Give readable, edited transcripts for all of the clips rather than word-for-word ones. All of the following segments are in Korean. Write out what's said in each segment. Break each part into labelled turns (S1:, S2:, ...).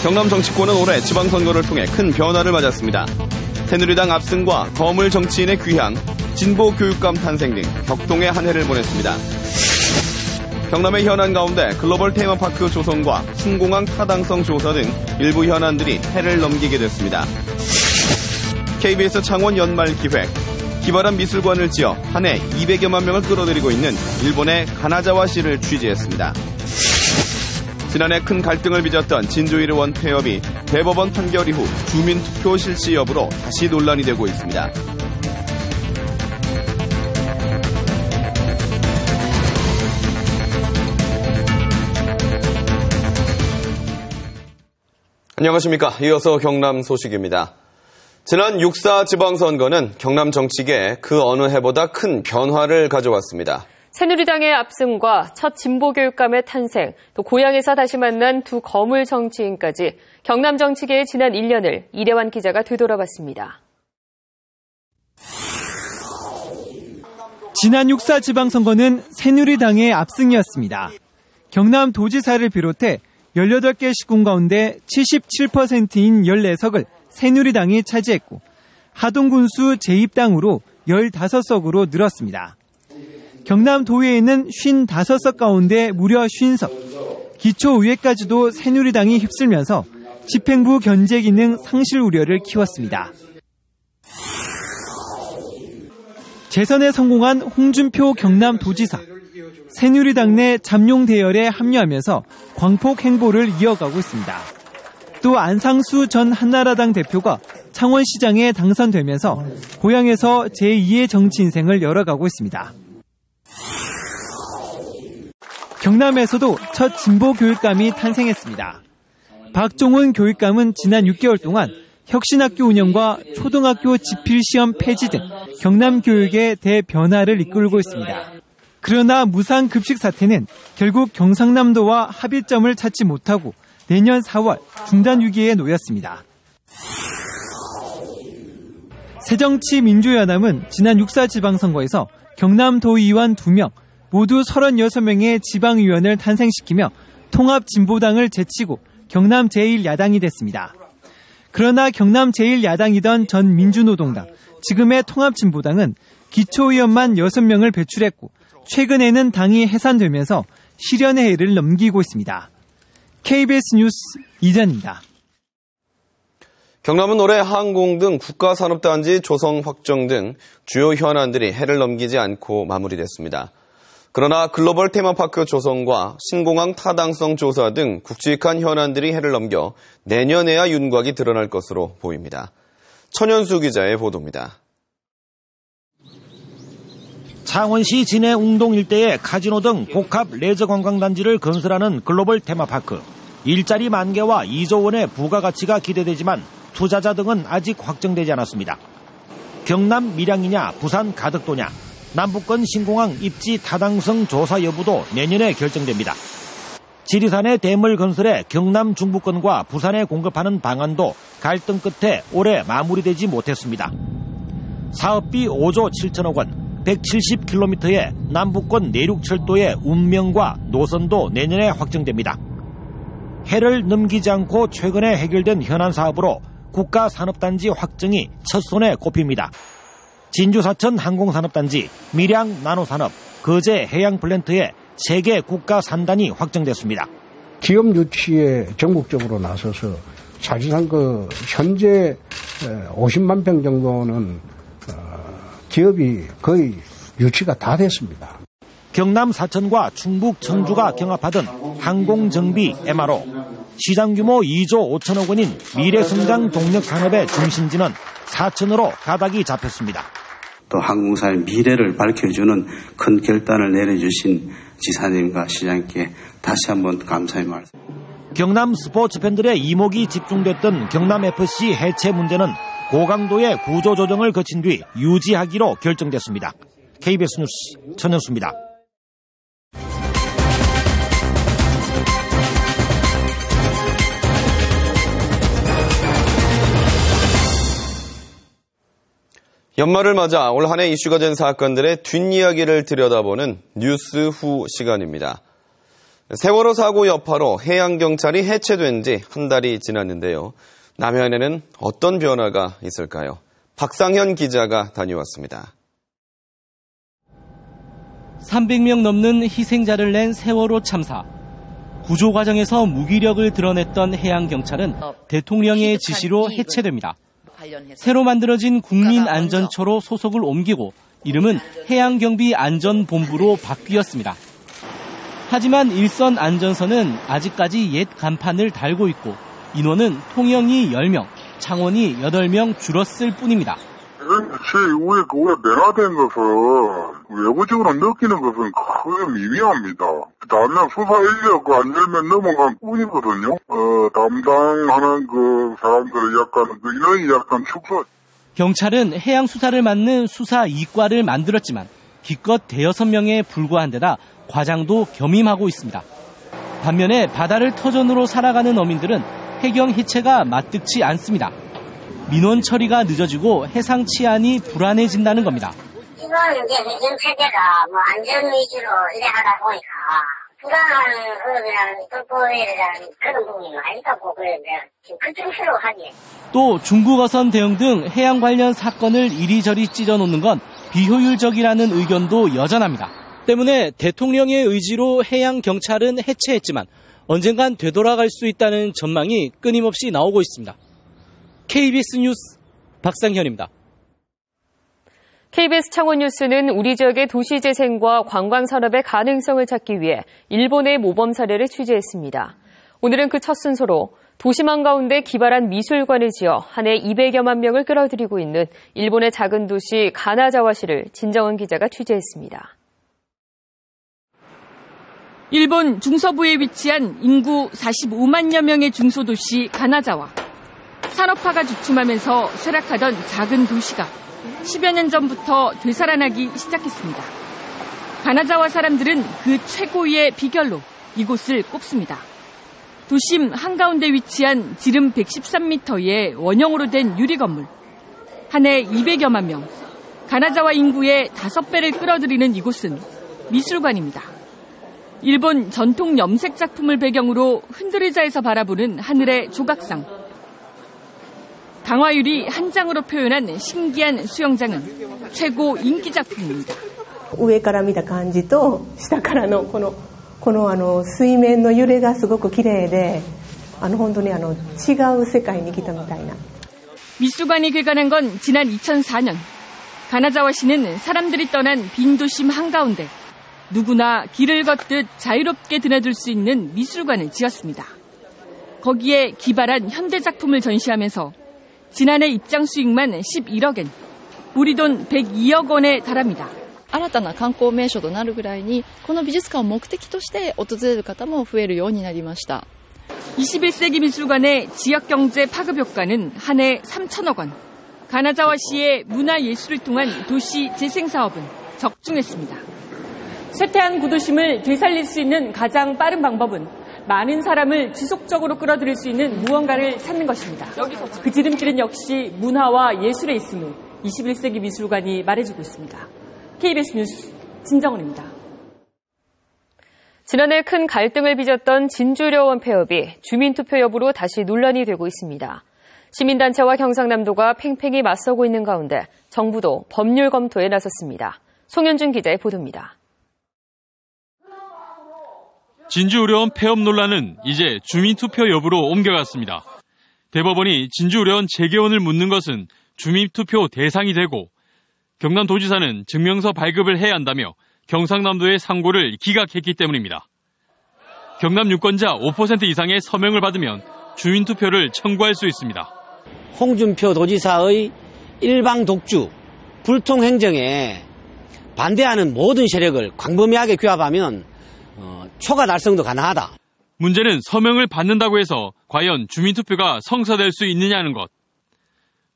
S1: 경남 정치권은 올해 지방선거를 통해 큰 변화를 맞았습니다. 새누리당 압승과 거물 정치인의 귀향, 진보 교육감 탄생 등 격동의 한 해를 보냈습니다. 경남의 현안 가운데 글로벌 테마파크 조성과 신공항 타당성 조사 등 일부 현안들이 해를 넘기게 됐습니다. KBS 창원 연말 기획, 기발한 미술관을 지어 한 해 200여만 명을 끌어들이고 있는 일본의 가나자와 씨를 취재했습니다. 지난해 큰 갈등을 빚었던 진주1호원 폐업이 대법원 판결 이후 주민투표 실시 여부로 다시 논란이 되고 있습니다. 안녕하십니까. 이어서 경남 소식입니다. 지난 6.4 지방선거는 경남 정치계에 그 어느 해보다 큰 변화를 가져왔습니다.
S2: 새누리당의 압승과 첫 진보교육감의 탄생, 또 고향에서 다시 만난 두 거물 정치인까지 경남 정치계의 지난 1년을 이래환 기자가 되돌아봤습니다.
S3: 지난 6.4 지방선거는 새누리당의 압승이었습니다. 경남 도지사를 비롯해 18개 시군 가운데 77%인 14석을 새누리당이 차지했고 하동군수 제2당으로 15석으로 늘었습니다. 경남 도의회에 있는 55석 가운데 무려 50석, 기초의회까지도 새누리당이 휩쓸면서 집행부 견제 기능 상실 우려를 키웠습니다. 재선에 성공한 홍준표 경남도지사, 새누리당 내 잠룡 대열에 합류하면서 광폭 행보를 이어가고 있습니다. 또 안상수 전 한나라당 대표가 창원시장에 당선되면서 고향에서 제2의 정치 인생을 열어가고 있습니다. 경남에서도 첫 진보 교육감이 탄생했습니다. 박종훈 교육감은 지난 6개월 동안 혁신학교 운영과 초등학교 지필시험 폐지 등 경남 교육의 대변화를 이끌고 있습니다. 그러나 무상급식 사태는 결국 경상남도와 합의점을 찾지 못하고 내년 4월 중단 위기에 놓였습니다. 새정치민주연합은 지난 6.4 지방선거에서 경남도의원 2명, 모두 36명의 지방의원을 탄생시키며 통합진보당을 제치고 경남 제1야당이 됐습니다. 그러나 경남 제1야당이던 전 민주노동당, 지금의 통합진보당은 기초의원만 6명을 배출했고 최근에는 당이 해산되면서 실현의 해를 넘기고 있습니다. KBS 뉴스 이전입니다.
S1: 경남은 올해 항공 등 국가산업단지 조성 확정 등 주요 현안들이 해를 넘기지 않고 마무리됐습니다. 그러나 글로벌 테마파크 조성과 신공항 타당성 조사 등 굵직한 현안들이 해를 넘겨 내년에야 윤곽이 드러날 것으로 보입니다. 천연수 기자의 보도입니다.
S4: 창원시 진해 웅동 일대에 카지노 등 복합 레저 관광단지를 건설하는 글로벌 테마파크. 일자리 10,000개와 2조 원의 부가가치가 기대되지만 투자자 등은 아직 확정되지 않았습니다. 경남 밀양이냐 부산 가덕도냐, 남북권 신공항 입지 타당성 조사 여부도 내년에 결정됩니다. 지리산의 대물 건설에 경남 중부권과 부산에 공급하는 방안도 갈등 끝에 올해 마무리되지 못했습니다. 사업비 5조 7천억 원, 170km의 남북권 내륙철도의 운명과 노선도 내년에 확정됩니다. 해를 넘기지 않고 최근에 해결된 현안 사업으로 국가산업단지 확정이 첫 손에 꼽힙니다. 진주 사천 항공산업단지, 밀양 나노산업, 거제 해양플랜트에 3개 국가산단이 확정됐습니다.
S5: 기업 유치에 전국적으로 나서서 사실상 현재 50만 평 정도는 기업이 거의 유치가 다 됐습니다.
S4: 경남 사천과 충북 청주가 경합하던 항공정비 MRO, 시장 규모 2조 5천억 원인 미래성장 동력 산업의 중심지는 사천으로 가닥이 잡혔습니다.
S6: 또 항공사의 미래를 밝혀주는 큰 결단을 내려주신 지사님과 시장님께 다시 한번 감사의 말씀.
S4: 경남 스포츠 팬들의 이목이 집중됐던 경남FC 해체 문제는 고강도의 구조조정을 거친 뒤 유지하기로 결정됐습니다. KBS 뉴스 천연수입니다.
S1: 연말을 맞아 올 한 해 이슈가 된 사건들의 뒷이야기를 들여다보는 뉴스 후 시간입니다. 세월호 사고 여파로 해양경찰이 해체된 지 한 달이 지났는데요. 남해안에는 어떤 변화가 있을까요? 박상현 기자가 다녀왔습니다.
S7: 300명 넘는 희생자를 낸 세월호 참사. 구조 과정에서 무기력을 드러냈던 해양경찰은 대통령의 지시로 해체됩니다. 새로 만들어진 국민안전처로 소속을 옮기고 이름은 해양경비안전본부로 바뀌었습니다. 하지만 일선 안전선은 아직까지 옛 간판을 달고 있고 인원은 통영이 10명, 창원이 8명 줄었을 뿐입니다.
S8: 제 이후에 그거가 변화된 것은 외부적으로 느끼는 것은 크게 미미합니다. 다음날 수사 인력 안절면 넘어간 뿐이거든요. 담당하는 그 사람들은 약간 그 인원이 약간 축소.
S7: 경찰은 해양 수사를 맡는 수사 2과를 만들었지만 기껏 대여섯 명에 불과한 데다 과장도 겸임하고 있습니다. 반면에 바다를 터전으로 살아가는 어민들은 해경 해체가 마뜩지 않습니다. 민원 처리가 늦어지고 해상 치안이 불안해진다는 겁니다.
S9: 지금 이제 해경 체계가 안전 위주로 일을 하다 보니까 불안한 그런 불법에 대한 그런 부분이 많이 있다고 그러는데 지금 걱정스러워하기에.
S7: 또 중국 어선 대응 등 해양 관련 사건을 이리저리 찢어놓는 건 비효율적이라는 의견도 여전합니다. 때문에 대통령의 의지로 해양 경찰은 해체했지만 언젠간 되돌아갈 수 있다는 전망이 끊임없이 나오고 있습니다. KBS 뉴스 박상현입니다.
S2: KBS 창원 뉴스는 우리 지역의 도시 재생과 관광 산업의 가능성을 찾기 위해 일본의 모범 사례를 취재했습니다. 오늘은 그 첫 순서로 도심 한가운데 기발한 미술관을 지어 한 해 200여만 명을 끌어들이고 있는 일본의 작은 도시 가나자와시를 진정은 기자가 취재했습니다.
S10: 일본 중서부에 위치한 인구 45만여 명의 중소도시 가나자와. 산업화가 주춤하면서 쇠락하던 작은 도시가 10여 년 전부터 되살아나기 시작했습니다. 가나자와 사람들은 그 최고의 비결로 이곳을 꼽습니다. 도심 한가운데 위치한 지름 113m의 원형으로 된 유리 건물. 한 해 200여만 명, 가나자와 인구의 5배를 끌어들이는 이곳은 미술관입니다. 일본 전통 염색 작품을 배경으로 흔들의자에서 바라보는 하늘의 조각상. 강화유리 한 장으로 표현한 신기한 수영장은 최고 인기 작품입니다.
S11: 上から見た感じと下からのこの水面の揺れがすごく綺麗で、本当に違う世界に来たみたいな.
S10: 미술관이 개관한 건 지난 2004년. 가나자와시는 사람들이 떠난 빈 도심 한가운데 누구나 길을 걷듯 자유롭게 드나들 수 있는 미술관을 지었습니다. 거기에 기발한 현대 작품을 전시하면서 지난해 입장 수익만 11억 엔, 우리 돈 102억 원에 달합니다.
S12: 新たな観光名所となるぐらいにこの美術館を目的として訪れる方も増えるようになりました.
S10: 21세기 미술관의 지역경제 파급 효과는 한 해 3천억 원. 가나자와시의 문화예술을 통한 도시 재생사업은 적중했습니다. 쇠퇴한 구도심을 되살릴 수 있는 가장 빠른 방법은 많은 사람을 지속적으로 끌어들일 수 있는 무언가를 찾는 것입니다. 그 지름길은 역시 문화와 예술에 있음을 21세기 미술관이 말해주고 있습니다. KBS 뉴스 진정은입니다.
S2: 지난해 큰 갈등을 빚었던 진주려원 폐업이 주민투표 여부로 다시 논란이 되고 있습니다. 시민단체와 경상남도가 팽팽히 맞서고 있는 가운데 정부도 법률 검토에 나섰습니다. 송현준 기자의 보도입니다.
S13: 진주의료원 폐업 논란은 이제 주민투표 여부로 옮겨갔습니다. 대법원이 진주의료원 재개원을 묻는 것은 주민투표 대상이 되고 경남도지사는 증명서 발급을 해야 한다며 경상남도의 상고를 기각했기 때문입니다. 경남 유권자 5% 이상의 서명을 받으면 주민투표를 청구할 수 있습니다.
S14: 홍준표 도지사의 일방 독주, 불통행정에 반대하는 모든 세력을 광범위하게 규합하면 초과 달성도 가능하다.
S13: 문제는 서명을 받는다고 해서 과연 주민투표가 성사될 수 있느냐는 것.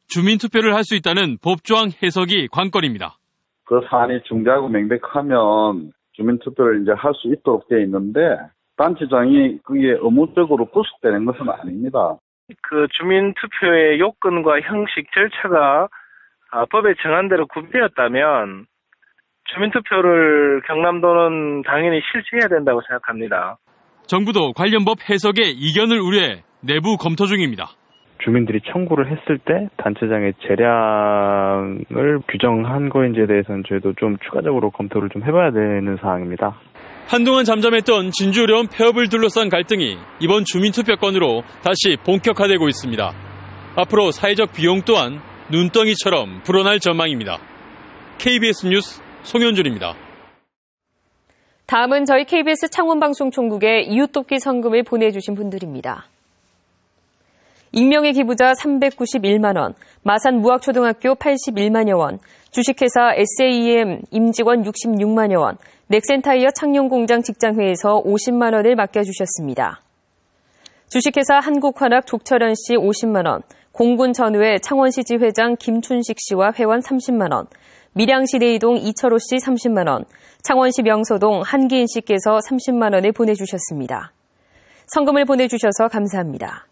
S13: 주민투표를 할 수 있다는 법조항 해석이 관건입니다.
S15: 그 사안이 중대하고 명백하면 주민투표를 이제 할 수 있도록 되어 있는데 단체장이 그게 의무적으로 구속되는 것은 아닙니다.
S16: 그 주민투표의 요건과 형식 절차가 법에 정한 대로 구비되었다면 주민투표를 경남도는 당연히 실시해야 된다고 생각합니다.
S13: 정부도 관련 법 해석의 이견을 우려해 내부 검토 중입니다.
S17: 주민들이 청구를 했을 때 단체장의 재량을 규정한 거인지에 대해서는 저희도 좀 추가적으로 검토를 좀 해봐야 되는 사항입니다.
S13: 한동안 잠잠했던 진주의료원 폐업을 둘러싼 갈등이 이번 주민투표건으로 다시 본격화되고 있습니다. 앞으로 사회적 비용 또한 눈덩이처럼 불어날 전망입니다. KBS 뉴스 송현준입니다.
S2: 다음은 저희 KBS 창원방송총국에 이웃돕기 성금을 보내주신 분들입니다. 익명의 기부자 391만 원, 마산 무학초등학교 81만여 원, 주식회사 SAEM 임직원 66만여 원, 넥센타이어 창녕공장 직장회에서 50만 원을 맡겨주셨습니다. 주식회사 한국환학 족철현 씨 50만 원, 공군 전우회 창원시지 회장 김춘식 씨와 회원 30만 원, 밀양시 내이동 이철호 씨 30만 원, 창원시 명서동 한기인 씨께서 30만 원을 보내주셨습니다. 성금을 보내주셔서 감사합니다.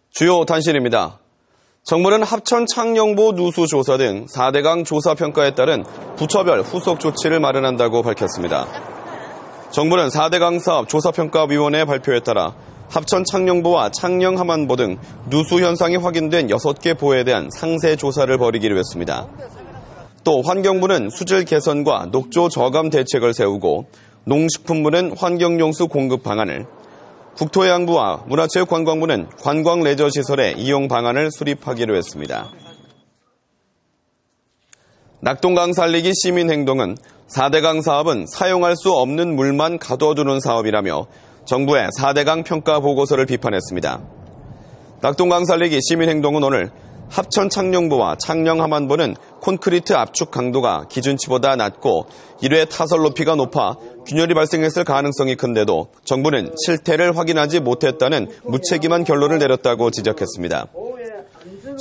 S1: 주요 단신입니다. 정부는 합천 창녕보 누수 조사 등 4대강 조사 평가에 따른 부처별 후속 조치를 마련한다고 밝혔습니다. 정부는 4대강 사업 조사평가위원회 발표에 따라 합천 창녕보와 창녕 함안보 등 누수 현상이 확인된 6개 보에 대한 상세 조사를 벌이기로 했습니다. 또 환경부는 수질 개선과 녹조 저감 대책을 세우고 농식품부는 환경용수 공급 방안을, 국토해양부와 문화체육관광부는 관광 레저시설의 이용 방안을 수립하기로 했습니다. 낙동강 살리기 시민행동은 4대강 사업은 사용할 수 없는 물만 가둬두는 사업이라며 정부의 4대강 평가 보고서를 비판했습니다. 낙동강 살리기 시민행동은 오늘 합천 창녕보와 창녕 함안보는 콘크리트 압축 강도가 기준치보다 낮고 1회 타설 높이가 높아 균열이 발생했을 가능성이 큰데도 정부는 실태를 확인하지 못했다는 무책임한 결론을 내렸다고 지적했습니다.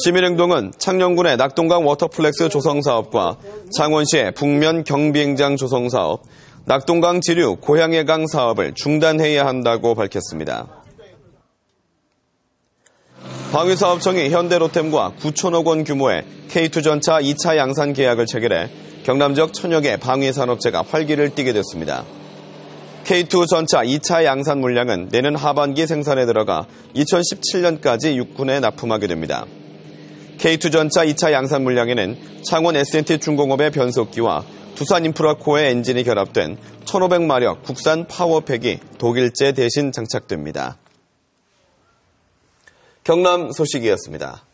S1: 시민행동은 창녕군의 낙동강 워터플렉스 조성사업과 창원시의 북면 경비행장 조성사업, 낙동강 지류 고향해강 사업을 중단해야 한다고 밝혔습니다. 방위사업청이 현대로템과 9천억 원 규모의 K2전차 2차 양산 계약을 체결해 경남 지역 천여 개 방위산업체가 활기를 띠게 됐습니다. K2 전차 2차 양산 물량은 내년 하반기 생산에 들어가 2017년까지 육군에 납품하게 됩니다. K2 전차 2차 양산 물량에는 창원 S&T 중공업의 변속기와 두산 인프라코어의 엔진이 결합된 1500마력 국산 파워팩이 독일제 대신 장착됩니다. 경남 소식이었습니다.